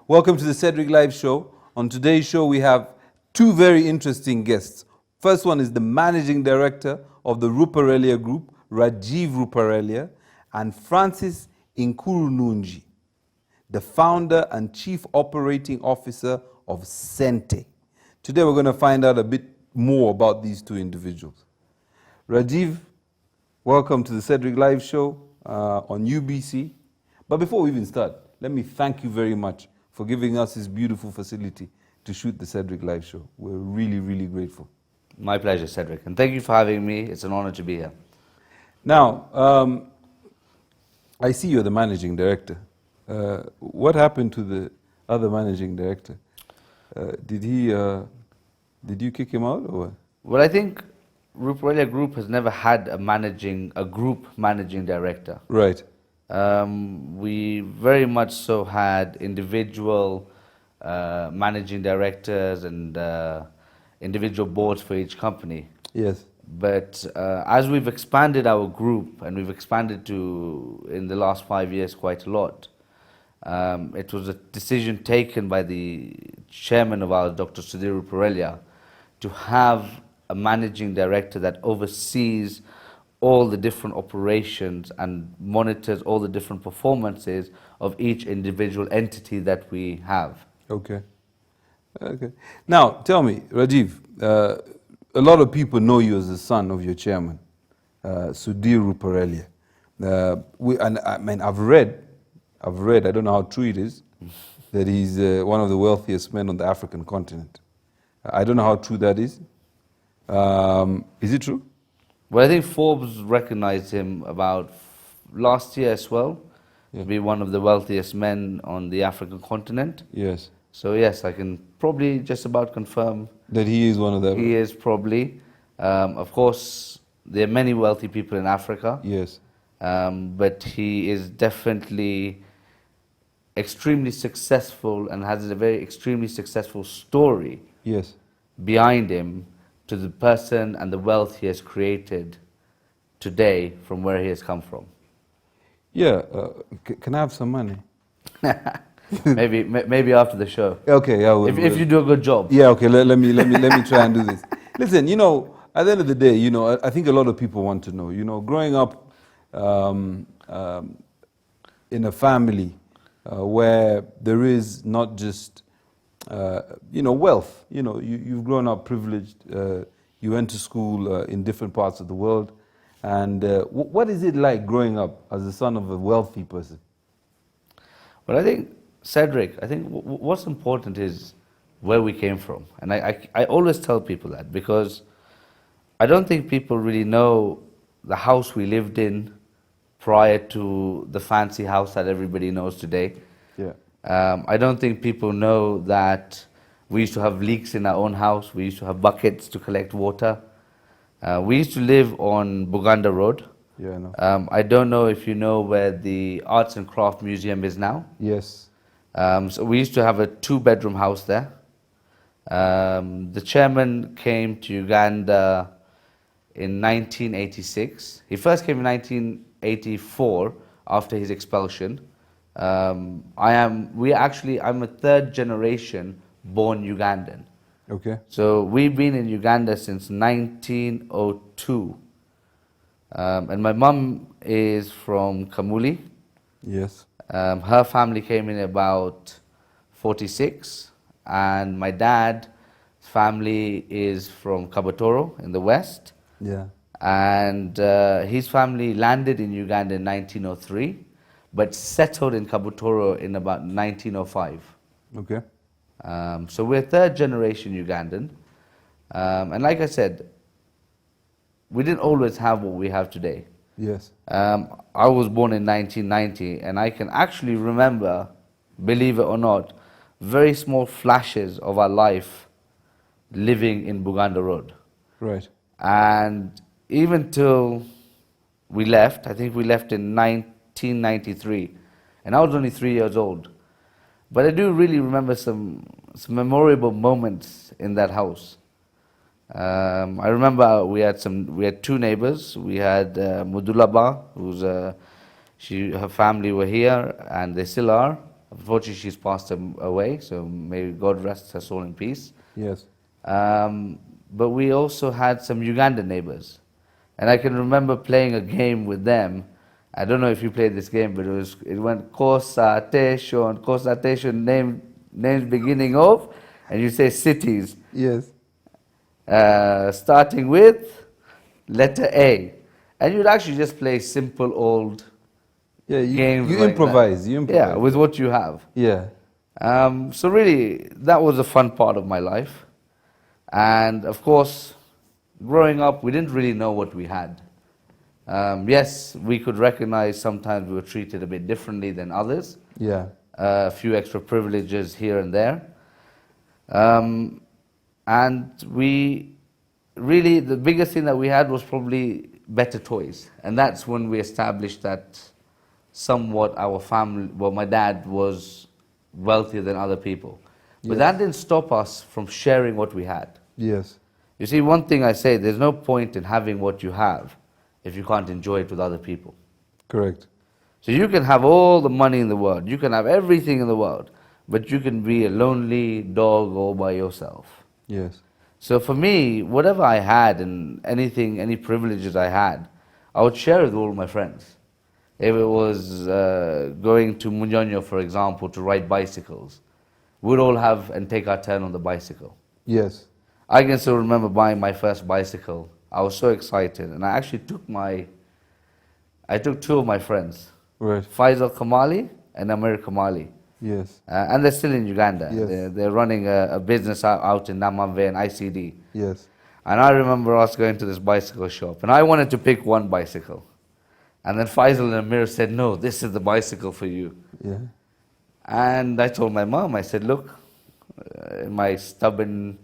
Welcome to the Cedric Live Show. On today's show, we have two very interesting guests. First one is the Managing Director of the Ruparelia Group, Rajiv Ruparelia, and Francis Nkurunungi, the founder and Chief Operating Officer of Xente. Today, we're going to find out a bit more about these two individuals. Rajiv, welcome to the Cedric Live Show on UBC. But before we even start, let me thank you very much for giving us this beautiful facility to shoot the Cedric Live Show. We're really, really grateful. My pleasure, Cedric, and thank you for having me. It's an honor to be here. Now, I see you're the managing director. What happened to the other managing director? Did you kick him out or what? Well, I think Ruparelia Group has never had a group managing director. Right. We very much so had individual managing directors and individual boards for each company. Yes. But as we've expanded our group, and we've expanded in the last 5 years quite a lot, it was a decision taken by the chairman of ours, Dr. Sudhir Ruparelia, to have a managing director that oversees all the different operations and monitors all the different performances of each individual entity that we have. Okay. Okay. Now, tell me, Rajiv, a lot of people know you as the son of your chairman, Sudhir Ruparelia. I've read, I don't know how true it is, that he's one of the wealthiest men on the African continent. I don't know how true that is. Is it true? Well, I think Forbes recognized him about last year as well, to be one of the wealthiest men on the African continent. Yes. So yes, I can probably just about confirm that he is one of them. He is probably. Of course, there are many wealthy people in Africa. Yes. But he is definitely extremely successful and has a very extremely successful story. Yes. Behind him, to the person and the wealth he has created today from where he has come from. Yeah, can I have some money? maybe after the show. Okay, yeah. If you do a good job. Yeah, okay. Let me try and do this. Listen, at the end of the day, I think a lot of people want to know. Growing up in a family where there is not just wealth. You've grown up privileged. You went to school in different parts of the world. And what is it like growing up as the son of a wealthy person? Well, I think, Cedric, what's important is where we came from. And I always tell people that because I don't think people really know the house we lived in prior to the fancy house that everybody knows today. Yeah. I don't think people know that we used to have leaks in our own house. We used to have buckets to collect water. We used to live on Buganda Road. Yeah, I know. I don't know if you know where the Arts and Craft Museum is now. Yes. So we used to have a 2-bedroom house there. The chairman came to Uganda in 1986. He first came in 1984 after his expulsion. I'm a third generation born Ugandan. Okay. So we've been in Uganda since 1902. And my mum is from Kamuli. Yes. Her family came in about 46. And my dad's family is from Kabatoro in the west. Yeah. And his family landed in Uganda in 1903. But settled in Kabutoro in about 1905. Okay. So we're third generation Ugandan. And like I said, we didn't always have what we have today. Yes. I was born in 1990, and I can actually remember, believe it or not, very small flashes of our life living in Buganda Road. Right. And even till we left, I think we left in 1993, and I was only 3 years old. But I do really remember some memorable moments in that house. I remember we had 2 neighbors. We had Mudulaba, her family were here, and they still are. Unfortunately, she's passed away, so may God rest her soul in peace. Yes. But we also had some Ugandan neighbors. And I can remember playing a game with them. I don't know if you played this game, but it went Kosa names beginning of, and you say cities, Yes. starting with letter A. And you'd actually just play simple old Yeah, games you like improvise. that. You improvise. Yeah, with what you have. Yeah. So really, that was a fun part of my life. And of course, growing up, we didn't really know what we had. Yes, we could recognize sometimes we were treated a bit differently than others. Yeah. A few extra privileges here and there. And we really, the biggest thing that we had was probably better toys. And that's when we established that somewhat our family, well, my dad was wealthier than other people. But Yes. that didn't stop us from sharing what we had. Yes. You see, one thing I say, there's no point in having what you have if you can't enjoy it with other people. Correct. So you can have all the money in the world, you can have everything in the world, but you can be a lonely dog all by yourself. Yes. So for me, whatever I had and anything, any privileges I had, I would share with all my friends. If it was going to Munyonyo, for example, to ride bicycles, we'd all have and take our turn on the bicycle. Yes. I can still remember buying my first bicycle. I was so excited, and I actually took two of my friends, Right. Faisal Kamali and Amir Kamali, Yes. and they're still in Uganda. Yes. They're running a business out in Namamve and ICD. Yes. And I remember us going to this bicycle shop, and I wanted to pick one bicycle. And then Faisal and Amir said, no, this is the bicycle for you. Yeah. And I told my mom, I said, look, in my stubborn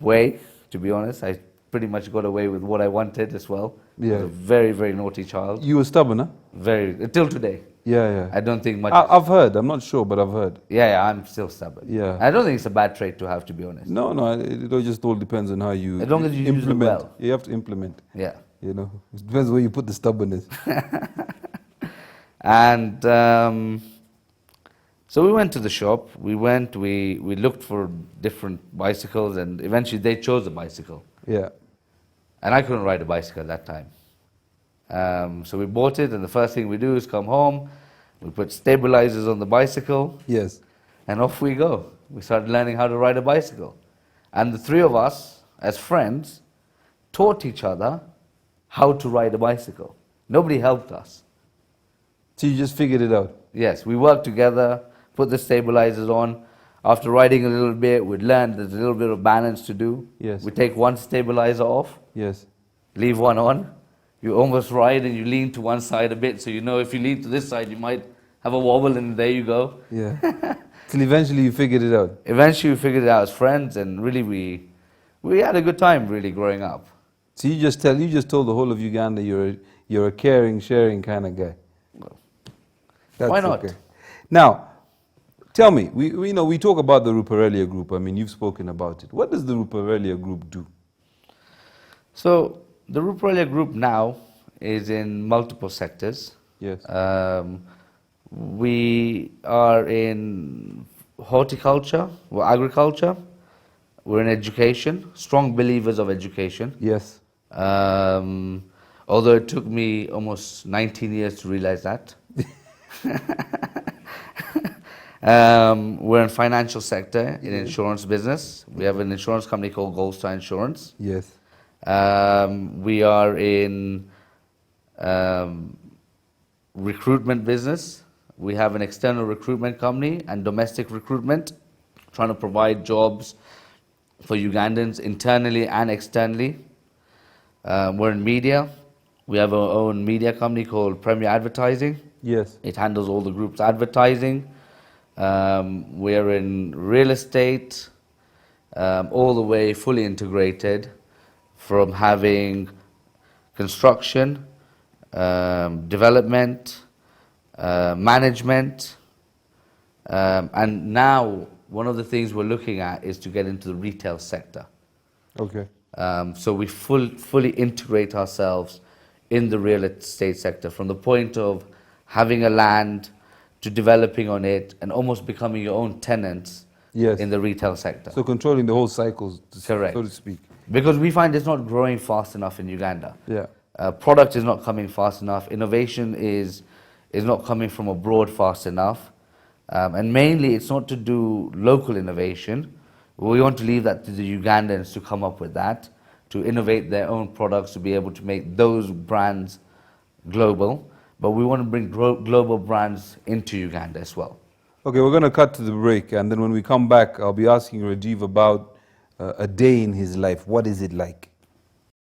way, to be honest, I pretty much got away with what I wanted as well. Yeah. I was a very, very naughty child. You were stubborn, huh? Very, till today. Yeah, yeah. I don't think much. I've heard. I'm not sure, but I've heard. Yeah, I'm still stubborn. Yeah. I don't think it's a bad trait to have, to be honest. No, no. It just all depends on how you As long as you use it implement. well. You have to implement. Yeah. You know, it depends where you put the stubbornness. And so we went to the shop. We looked for different bicycles, and eventually they chose a bicycle. Yeah. And I couldn't ride a bicycle at that time. So we bought it, and the first thing we do is come home, we put stabilizers on the bicycle, Yes. and off we go. We started learning how to ride a bicycle. And the three of us, as friends, taught each other how to ride a bicycle. Nobody helped us. So you just figured it out. Yes, we worked together, put the stabilizers on. After riding a little bit, we'd learn there's a little bit of balance to do. Yes. We take one stabilizer off, Yes. leave one on. You almost ride and you lean to one side a bit, so you know if you lean to this side, you might have a wobble, and there you go. Yeah. Till eventually you figured it out. Eventually, we figured it out as friends, and really we had a good time really growing up. So you just told the whole of Uganda you're a caring, sharing kind of guy. That's Why not? okay. Now, tell me, we talk about the Ruparelia Group. I mean, you've spoken about it. What does the Ruparelia Group do? So the Ruparelia Group now is in multiple sectors. Yes. We are in horticulture, or agriculture. We're in education, strong believers of education. Yes. Although it took me almost 19 years to realize that. We're in financial sector, in insurance business. We have an insurance company called Gold Star Insurance. Yes. We are in recruitment business. We have an external recruitment company and domestic recruitment, trying to provide jobs for Ugandans internally and externally. We're in media. We have our own media company called Premier Advertising. Yes. It handles all the group's advertising. We're in real estate, all the way fully integrated, from having construction, development, management, and now one of the things we're looking at is to get into the retail sector. Okay. So we fully integrate ourselves in the real estate sector, from the point of having a land to developing on it and almost becoming your own tenants Yes. in the retail sector. So controlling the whole cycles, Correct. so to speak. Because we find it's not growing fast enough in Uganda. Yeah. Product is not coming fast enough. Innovation is not coming from abroad fast enough. And mainly, it's not to do local innovation. We want to leave that to the Ugandans to come up with that, to innovate their own products, to be able to make those brands global. But we want to bring global brands into Uganda as well. Okay, we're going to cut to the break, and then when we come back, I'll be asking Rajiv about a day in his life. What is it like?